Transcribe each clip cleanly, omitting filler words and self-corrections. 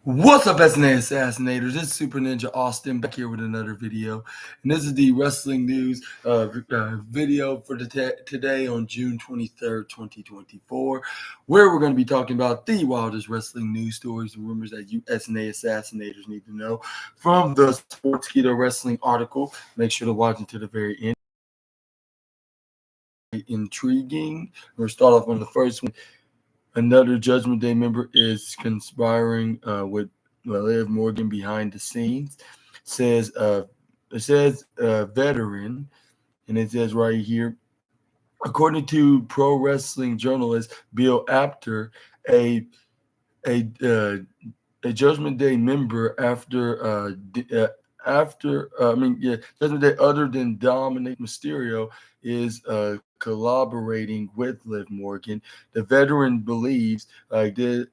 What's up, SNA Assassinators? It's Super Ninja Austin back here with another video. And this is the wrestling news video for today on June 23rd, 2024, where we're going to be talking about the wildest wrestling news stories and rumors that you SNA Assassinators need to know from the Sportskeeda wrestling article. Make sure to watch it to the very end. Intriguing. We'll start off on the first one. Another Judgment Day member is conspiring with Liv Morgan behind the scenes. It says veteran, and it says right here, according to pro wrestling journalist Bill Apter, a Judgment Day member Judgment Day other than Dominic Mysterio is collaborating with Liv Morgan. The veteran believes the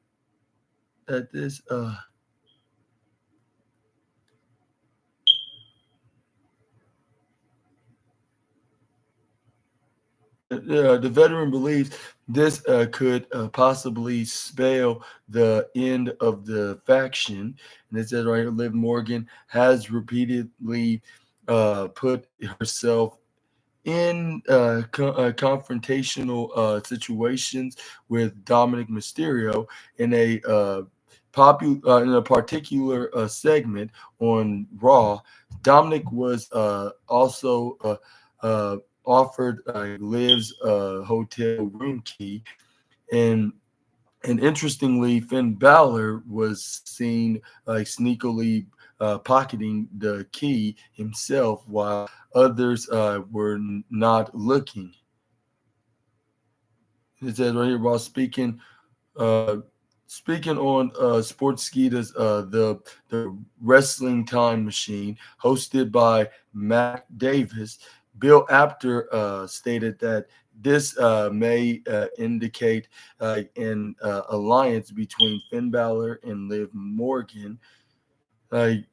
veteran believes this could possibly spell the end of the faction. And it says right here, Liv Morgan has repeatedly put herself in confrontational situations with Dominic Mysterio in a particular segment on Raw. Dominic was also offered Liv's hotel room key, and interestingly, Finn Balor was seen sneakily pocketing the key himself while others were not looking. It says right here while speaking on Sportskeeda's the Wrestling Time Machine, hosted by Matt Davis. Bill Apter stated that this may indicate an alliance between Finn Balor and Liv Morgan. The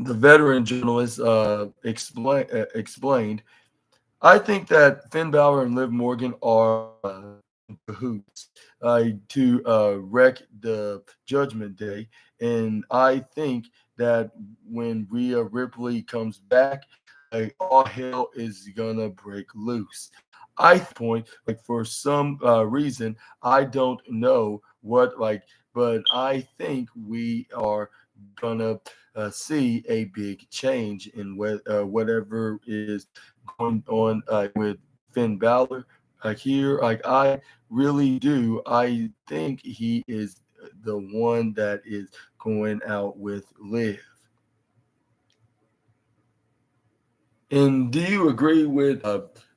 veteran journalist explained, I think that Finn Balor and Liv Morgan are cahoots to wreck the Judgment Day. And I think that when Rhea Ripley comes back, all hell is gonna break loose. For some reason, I don't know what, but I think we are gonna see a big change in whatever is going on with Finn Balor. I really do. I think he is the one that is going out with Liv. And do you agree with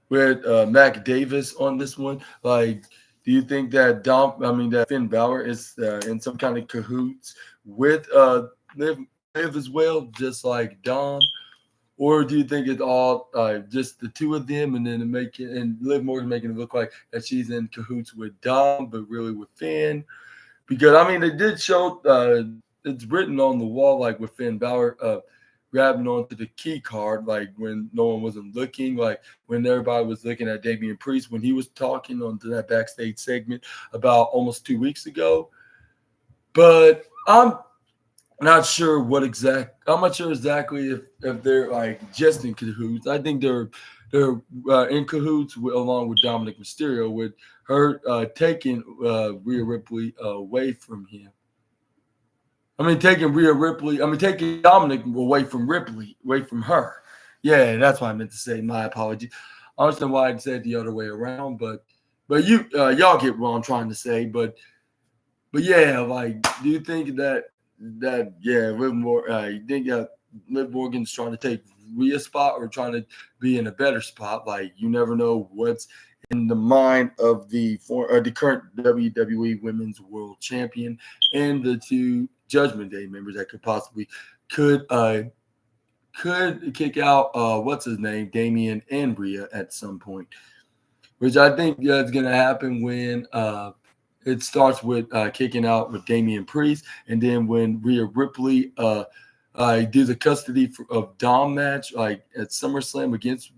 Mac Davis on this one? Like, do you think that that Finn Balor is in some kind of cahoots with Liv as well, just like Dom? Or do you think it's all just the two of them, and then and Liv Morgan making it look like that she's in cahoots with Dom, but really with Finn? Because they did show it's written on the wall, like with Finn Balor grabbing onto the key card, like when no one wasn't looking, like when everybody was looking at Damian Priest when he was talking on that backstage segment about almost 2 weeks ago. But I'm not sure I'm not sure exactly if they're like just in cahoots. I think they're in cahoots along with Dominic Mysterio, with her taking Rhea Ripley away from him. Taking Dominic away from Ripley, away from her. Yeah, that's what I meant to say. My apology. I understand why I said the other way around, but you y'all get what I'm trying to say. But yeah, like, do you think that you think Liv Morgan's trying to take Rhea's spot or trying to be in a better spot? Like, you never know what's in the mind of the current WWE Women's World Champion and the two Judgment Day members that could kick out what's his name, Damian and Rhea at some point, which I think is going to happen when it starts with kicking out with Damian Priest, and then when Rhea Ripley do the custody of Dom match, like at SummerSlam against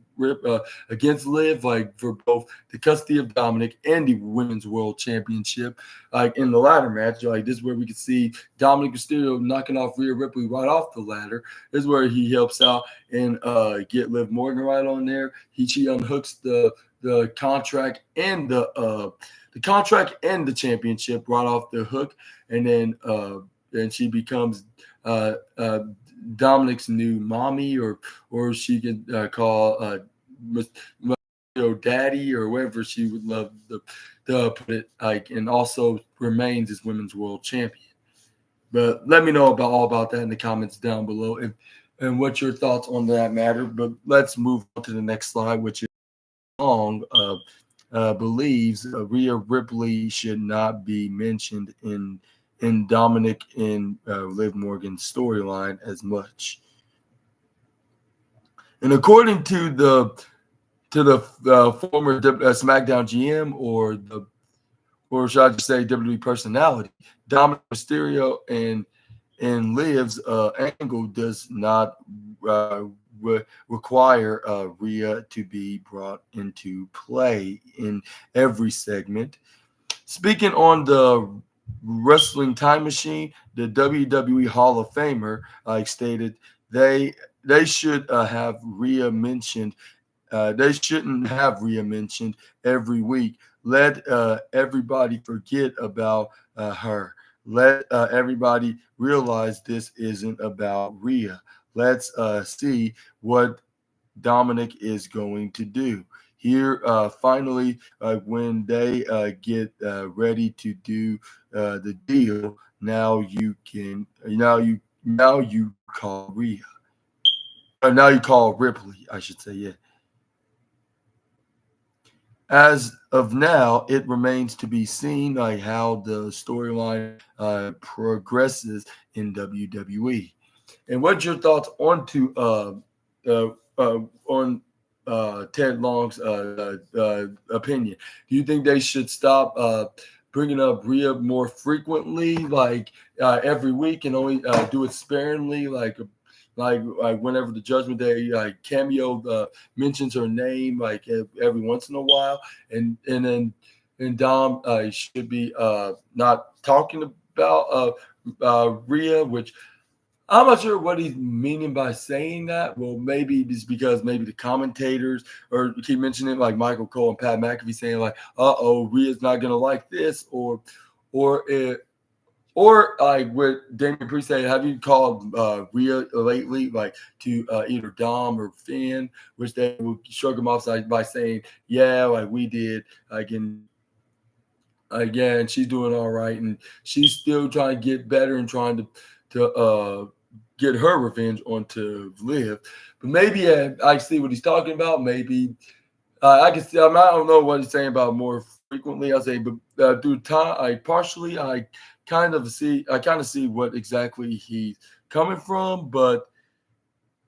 against Liv, like for both the custody of Dominic and the Women's World Championship. Like in the ladder match, like this is where we could see Dominic Mysterio knocking off Rhea Ripley right off the ladder. This is where he helps out and get Liv Morgan right on there. She unhooks the contract and the contract and the championship right off the hook, and then she becomes Dominic's new mommy, or she could call daddy, or whatever she would love to put it, like, and also remains as women's world champion. But let me know all about that in the comments down below, and what's your thoughts on that matter. But let's move on to the next slide, which is Long believes Rhea Ripley should not be mentioned in Dominic and Liv Morgan's storyline as much. And according to the former SmackDown GM, or should I just say WWE personality, Dominic Mysterio and Liv's angle does not require Rhea to be brought into play in every segment. Speaking on the Wrestling Time Machine, the WWE Hall of Famer stated they should have Rhea mentioned. They shouldn't have Rhea mentioned every week. Let everybody forget about her. Let everybody realize this isn't about Rhea. Let's see what Dominic is going to do. Here, finally, when they get ready to do the deal, now you call Rhea. Now you call Ripley, I should say, yeah. As of now, it remains to be seen how the storyline progresses in WWE. And what's your thoughts on Ted Long's opinion? Do you think they should stop bringing up Rhea more frequently, like every week, and only do it sparingly, like whenever the Judgment Day cameo mentions her name, like every once in a while, and then Dom should be not talking about Rhea, which I'm not sure what he's meaning by saying that. Well, maybe it's because maybe the commentators or keep mentioning it, like Michael Cole and Pat McAfee saying like, Rhea's not gonna like this, or like what Damian Priest said, have you called Rhea lately, like to either Dom or Finn, which they will shrug him off by saying, yeah, like we did, again, she's doing all right, and she's still trying to get better and trying to get her revenge onto Liv. But maybe I see what he's talking about. Maybe I can see. I don't know what he's saying about more frequently. I'll say, but through time, I kind of see what exactly he's coming from. But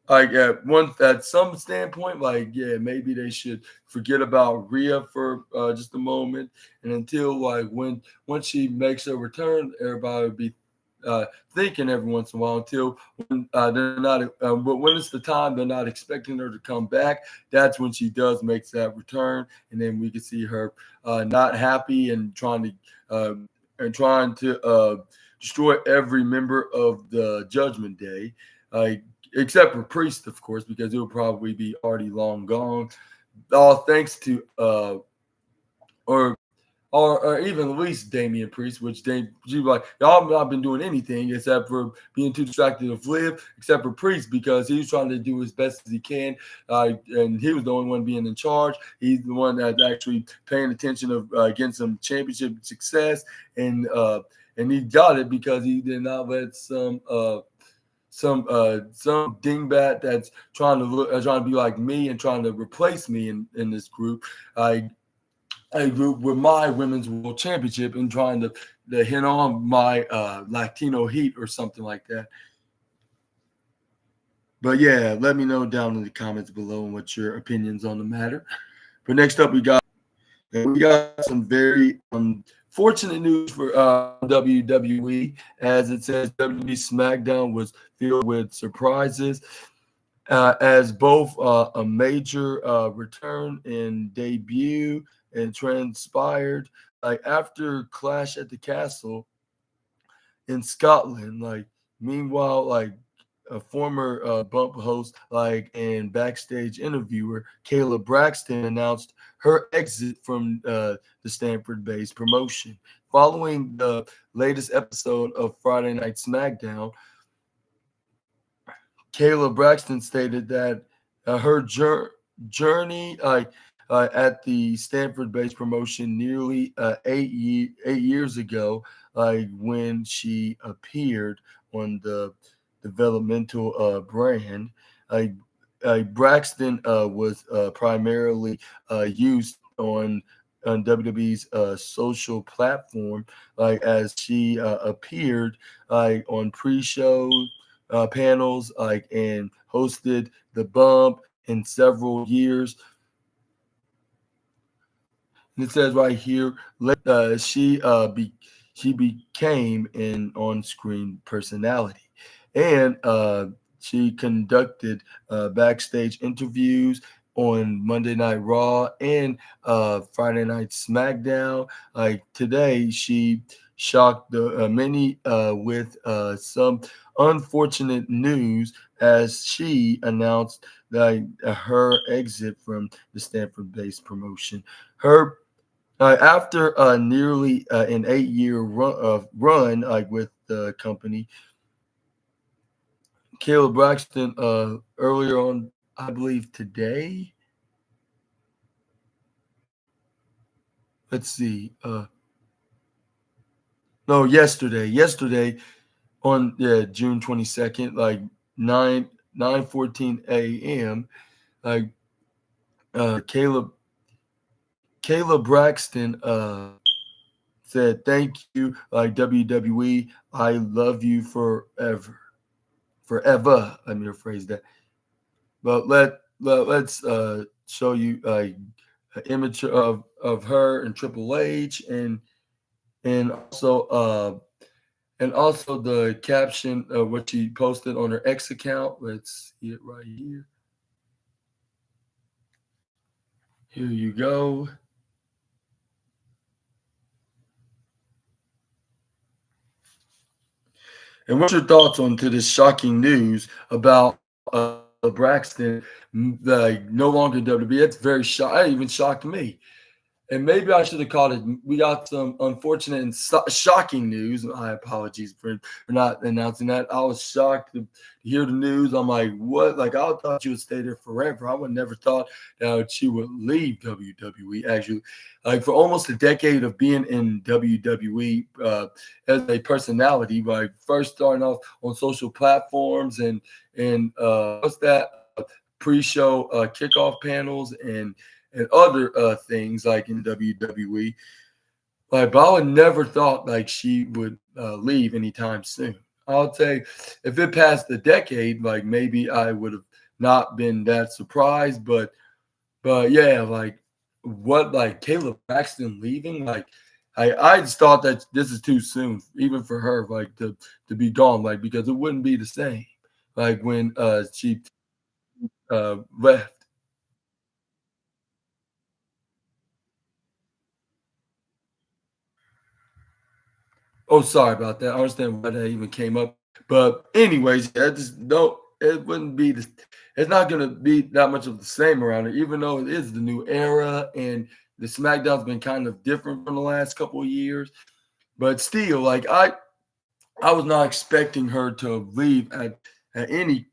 at some standpoint, maybe they should forget about Rhea for just a moment, and until once she makes her return, everybody would be thinking every once in a while, until when they're not. But when it's the time they're not expecting her to come back, that's when she does make that return, and then we can see her not happy and trying to destroy every member of the Judgment Day, except for Priest, of course, because it will probably be already long gone. All thanks to or even at least Damian Priest, which she like, y'all not been doing anything except for being too distracted of Liv, except for Priest, because he was trying to do as best as he can, and he was the only one being in charge. He's the one that's actually paying attention of getting some championship success, and he got it because he did not let some dingbat that's trying to be like me and trying to replace me in this group. A group with my women's world championship and trying to hit on my Latino heat or something like that. But yeah, let me know down in the comments below what your opinions on the matter. But next up, we got some very unfortunate news for WWE, as it says WWE SmackDown was filled with surprises. as both a major return and debut and transpired like after Clash at the Castle in Scotland. Like meanwhile, like a former Bump host, like and backstage interviewer, Kayla Braxton announced her exit from the Stanford-based promotion following the latest episode of Friday Night SmackDown. Kayla Braxton stated that her journey at the Stanford-based promotion nearly 8 years ago, when she appeared on the developmental brand. Like Braxton was primarily used on WWE's social platform, like as she appeared like on pre-shows panels, like and hosted the Bump in several years. And it says right here, she became an on-screen personality, and she conducted backstage interviews on Monday Night Raw and Friday Night SmackDown. Like today, she shocked the many with some unfortunate news as she announced that her exit from the Stanford-based promotion. Her After nearly an 8 year run like with the company, Caleb Braxton earlier on, I believe today. Let's see. No, yesterday on June 22nd, like 9:14 a.m. Like Caleb Braxton said, "Thank you, like WWE. I love you forever, forever." Let me rephrase that. But let's show you an image of her and Triple H, and also and also the caption of what she posted on her X account. Let's see it right here. Here you go. And what's your thoughts on to this shocking news about Braxton like no longer WWE? It's very shock. It even shocked me. And maybe I should have called it. We got some unfortunate and shocking news. My apologies for not announcing that. I was shocked to hear the news. I'm like, what? Like, I thought she would stay there forever. I would never thought that she would leave WWE. Actually, like for almost a decade of being in WWE as a personality, like first starting off on social platforms and what's that pre-show kickoff panels and other things like in WWE. Like, but I would never thought like she would leave anytime soon. I'll say if it passed a decade, like maybe I would have not been that surprised. But yeah, like what like Caleb Braxton leaving, like I just thought that this is too soon, even for her, like to be gone, like because it wouldn't be the same. Like when she left. Oh, sorry about that. I understand why that even came up. But anyways, I just no, it wouldn't be the it's not gonna be that much of the same around it, even though it is the new era and the SmackDown's been kind of different from the last couple of years. But still, like I was not expecting her to leave at any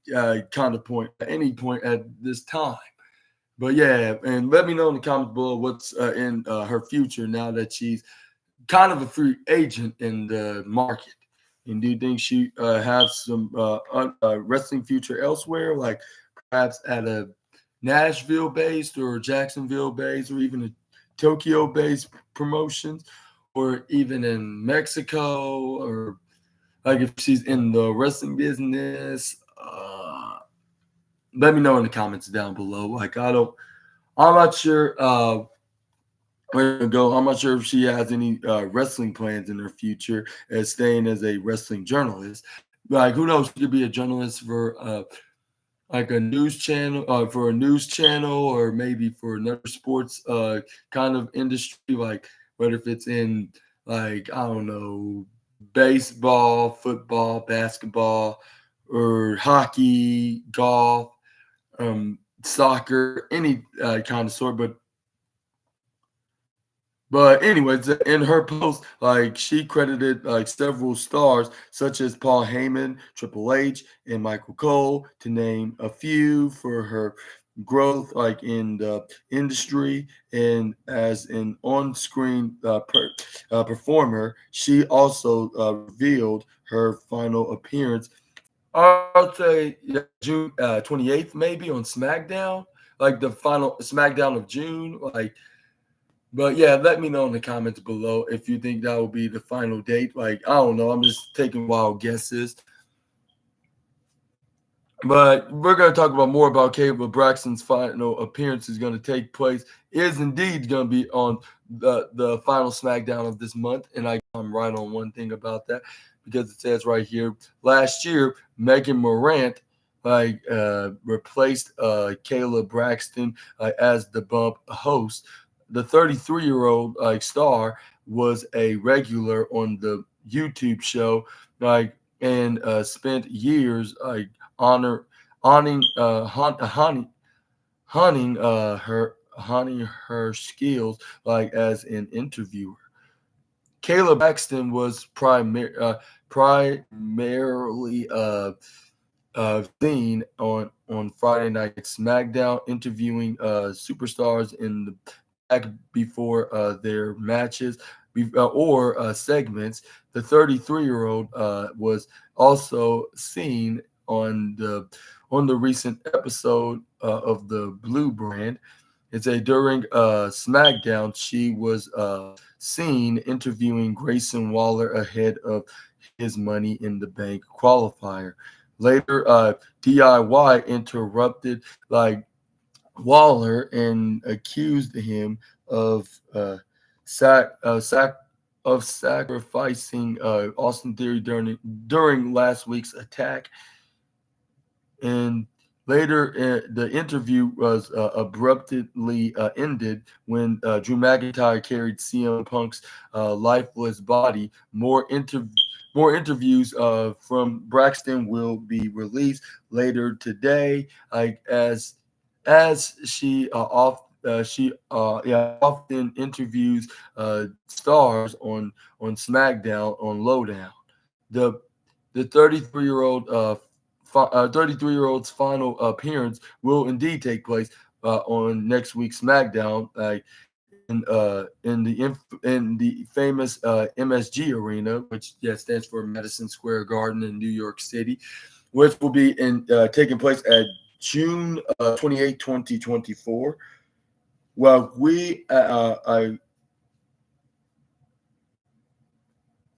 kind of point, at any point at this time. But yeah, and let me know in the comments below what's in her future now that she's kind of a free agent in the market. And do you think she has some wrestling future elsewhere, like perhaps at a Nashville based or Jacksonville based or even a Tokyo based promotions, or even in Mexico, or like if she's in the wrestling business? Let me know in the comments down below. Like I'm not sure where to go. I'm not sure if she has any wrestling plans in her future as staying as a wrestling journalist. Like, who knows? She could be a journalist for like a news channel for a news channel, or maybe for another sports kind of industry, like whether if it's in, like, I don't know, baseball, football, basketball, or hockey, golf, soccer, any kind of sort. But anyways, in her post, like, she credited like several stars such as Paul Heyman, Triple H, and Michael Cole, to name a few, for her growth like in the industry and as an on-screen performer. She also revealed her final appearance. I'll say, yeah, June 28th, maybe on SmackDown, like the final SmackDown of June, like. But yeah, let me know in the comments below if you think that will be the final date. Like, I don't know. I'm just taking wild guesses. But we're going to talk about more about Caleb Braxton's final appearance is going to take place. Is indeed going to be on the final SmackDown of this month. And I'm right on one thing about that, because it says right here, last year, Megan Morant replaced Caleb Braxton as the Bump host. The 33-year-old star was a regular on the YouTube show, and spent years honor honing honing her skills as an interviewer. Caleb Braxton was primarily seen on Friday Night SmackDown interviewing superstars in the back before their matches or segments. The 33-year-old was also seen on the recent episode of the Blue Brand. It's a during SmackDown, she was seen interviewing Grayson Waller ahead of his Money in the Bank qualifier. Later, DIY interrupted Waller and accused him of sac, sac of sacrificing Austin Theory during last week's attack. And later, the interview was abruptly ended when Drew McIntyre carried CM Punk's lifeless body. More interviews from Braxton will be released later today, as often interviews stars on SmackDown on Lowdown. The the 33-year old's final appearance will indeed take place on next week's SmackDown, in the famous MSG Arena, which stands for Madison Square Garden in New York City, which will be taking place at June 28, 2024. Well,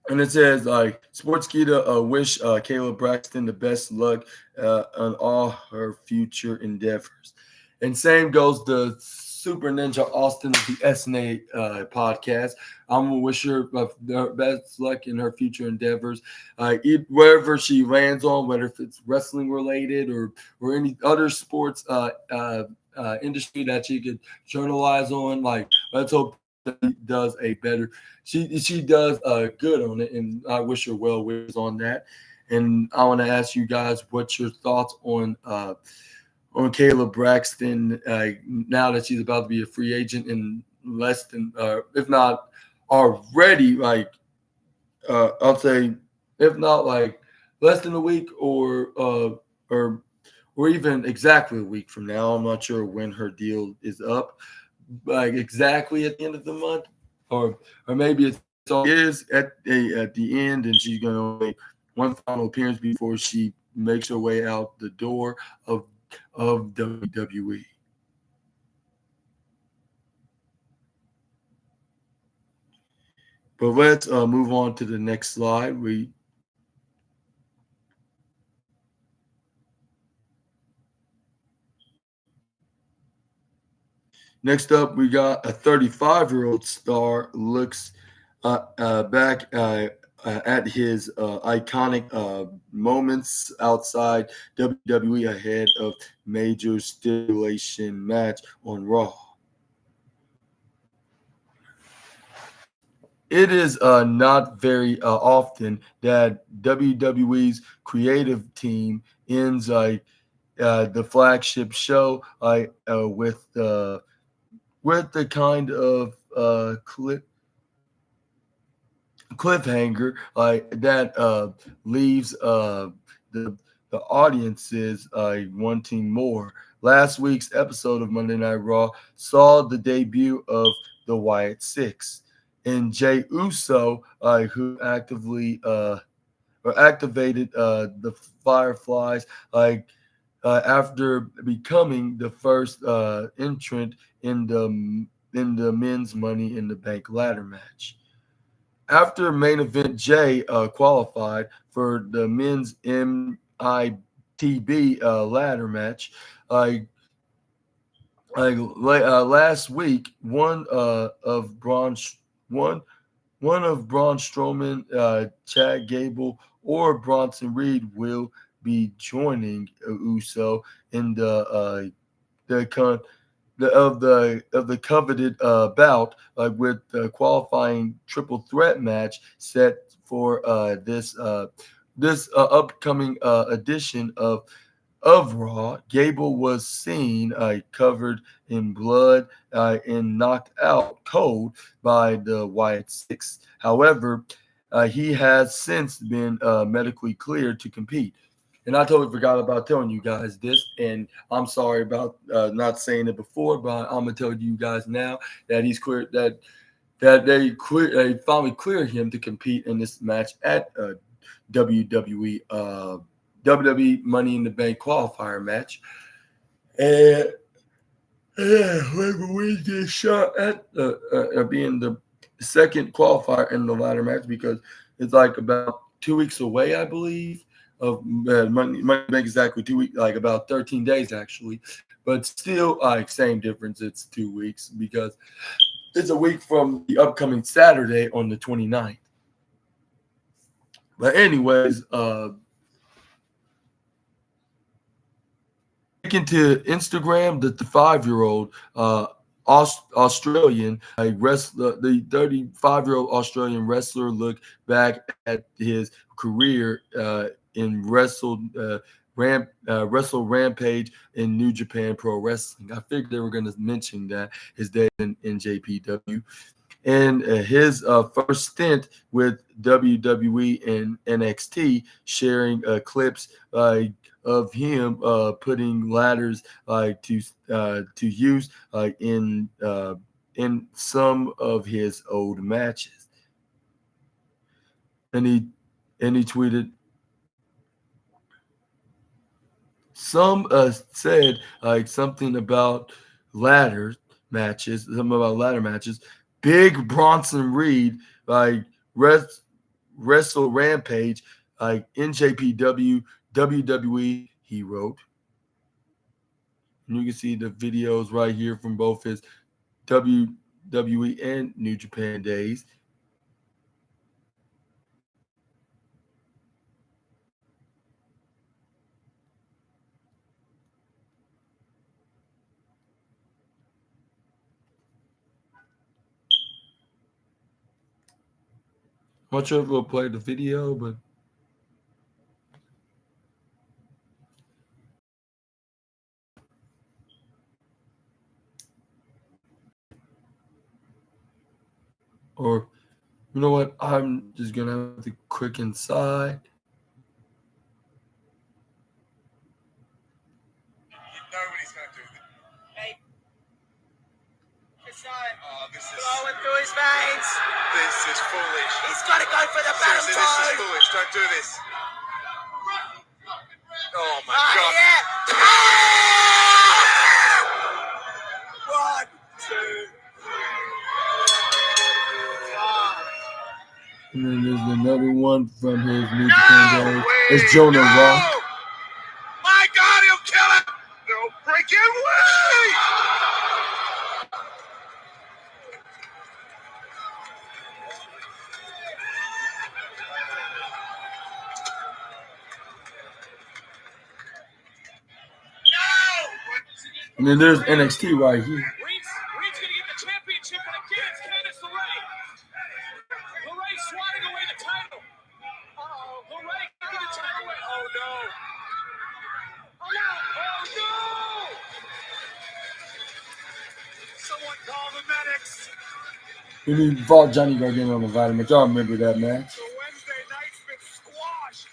and it says Sportskeeda wish Caleb Braxton the best luck on all her future endeavors. And same goes to Super Ninja Austin of the SNA podcast. I'm gonna wish her the best luck in her future endeavors, wherever she lands on, whether if it's wrestling related or any other sports industry that she could journalize on. Let's hope that she does a better. She does good on it, and I wish her well wishes on that. And I want to ask you guys, what's your thoughts on Caleb Braxton now that she's about to be a free agent in less than, if not already, I'll say, if not less than a week, or even exactly a week from now. I'm not sure when her deal is up, exactly at the end of the month, or maybe it is at the end, and she's going to make one final appearance before she makes her way out the door of WWE. But let's move on to the next slide. Next up, we got a 35-year-old star looks back at his iconic moments outside WWE ahead of major stipulation match on Raw. It is not very often that WWE's creative team ends the flagship show with the kind of cliffhanger that leaves the the audiences wanting more. Last week's episode of Monday Night Raw saw the debut of the Wyatt Six and Jay Uso, who activated the Fireflies after becoming the first entrant in the men's Money in the Bank ladder match. After main event, Jay qualified for the men's MITB ladder match. Last week, one one of Braun Strowman, Chad Gable, or Bronson Reed will be joining Uso in the con of the coveted bout with the qualifying triple threat match set for this upcoming edition of Raw. Gable was seen covered in blood and knocked out cold by the Wyatt Six. However, he has since been medically cleared to compete. And I totally forgot about telling you guys this, and I'm sorry about not saying it before, but I'm gonna tell you guys now that he's cleared they finally cleared him to compete in this match at WWE WWE Money in the Bank qualifier match. And we get shot at being the second qualifier in the ladder match because it's like about 2 weeks away, I believe. Of Money in the Bank exactly 2 weeks, like about 13 days actually, but still, same difference. It's 2 weeks because it's a week from the upcoming Saturday on the 29th. But anyways, taken to Instagram, the 5-year-old Australian wrestler, the 35-year-old Australian wrestler, looked back at his career in Wrestle Rampage in New Japan Pro Wrestling. I figured they were going to mention that his day in NJPW. And his first stint with WWE and NXT, sharing clips of him putting ladders to use in some of his old matches. And he tweeted, some said something about something about ladder matches. Big Bronson Reed Wrestle Rampage NJPW WWE, he wrote. And you can see the videos right here from both his WWE and New Japan days. I'm not sure if we'll play the video, but or you know what? I'm just gonna have to quick inside. Nobody's gonna do this. Hey. This is flowing through his veins. This is foolish. He's got to go for the battle tone. This is foolish. Don't do this. Oh my God. Yeah. Oh! 1, 2, 3. And then there's another one from his New Japan days. It's Jonah Rock. My God, he'll kill him. No breaking way. And then there's NXT right here. Reed's going to get the championship, but again, it's Candice LeRae. LeRae swatting away the title. Uh-oh. LeRae giving the title away. Oh, no. Oh, no. Oh, no. Someone call the medics. When he fought Johnny Gargano on the Vitamin, y'all remember that match? The Wednesday night's been squashed.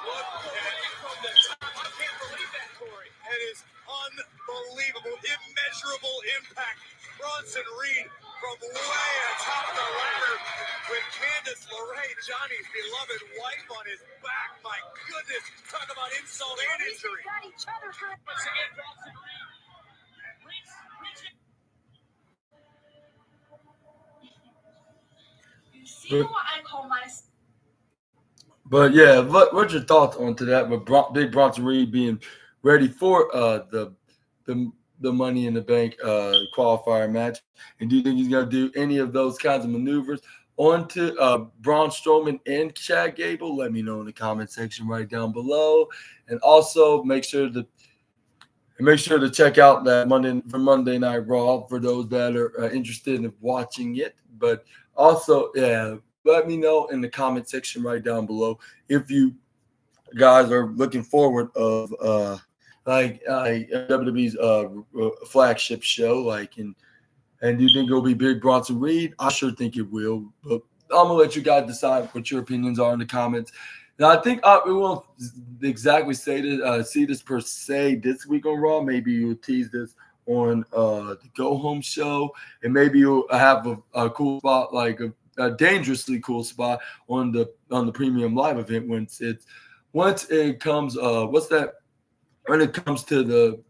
Look at it from the top. I can't believe that, Corey. It is unbelievable, immeasurable impact. Bronson Reed from way atop the ladder with Candice LeRae, Johnny's beloved wife, on his back. My goodness, talk about insult and injury. Once again, Bronson Reed. You see what I call my. But yeah, what's your thoughts on to that? With Big Bronson Reed being ready for the Money in the Bank qualifier match, and do you think he's gonna do any of those kinds of maneuvers onto Braun Strowman and Chad Gable? Let me know in the comment section right down below, and also make sure to check out that Monday Night Raw for those that are interested in watching it. But also, yeah, let me know in the comment section right down below if you guys are looking forward of WWE's flagship show, and do you think it'll be Big Bronson Reed? I sure think it will, but I'm gonna let you guys decide what your opinions are in the comments. Now, I think we won't exactly see this per se this week on Raw. Maybe you'll tease this on the Go Home show, and maybe you'll have a cool spot, like a dangerously cool spot on the Premium Live event when it comes to the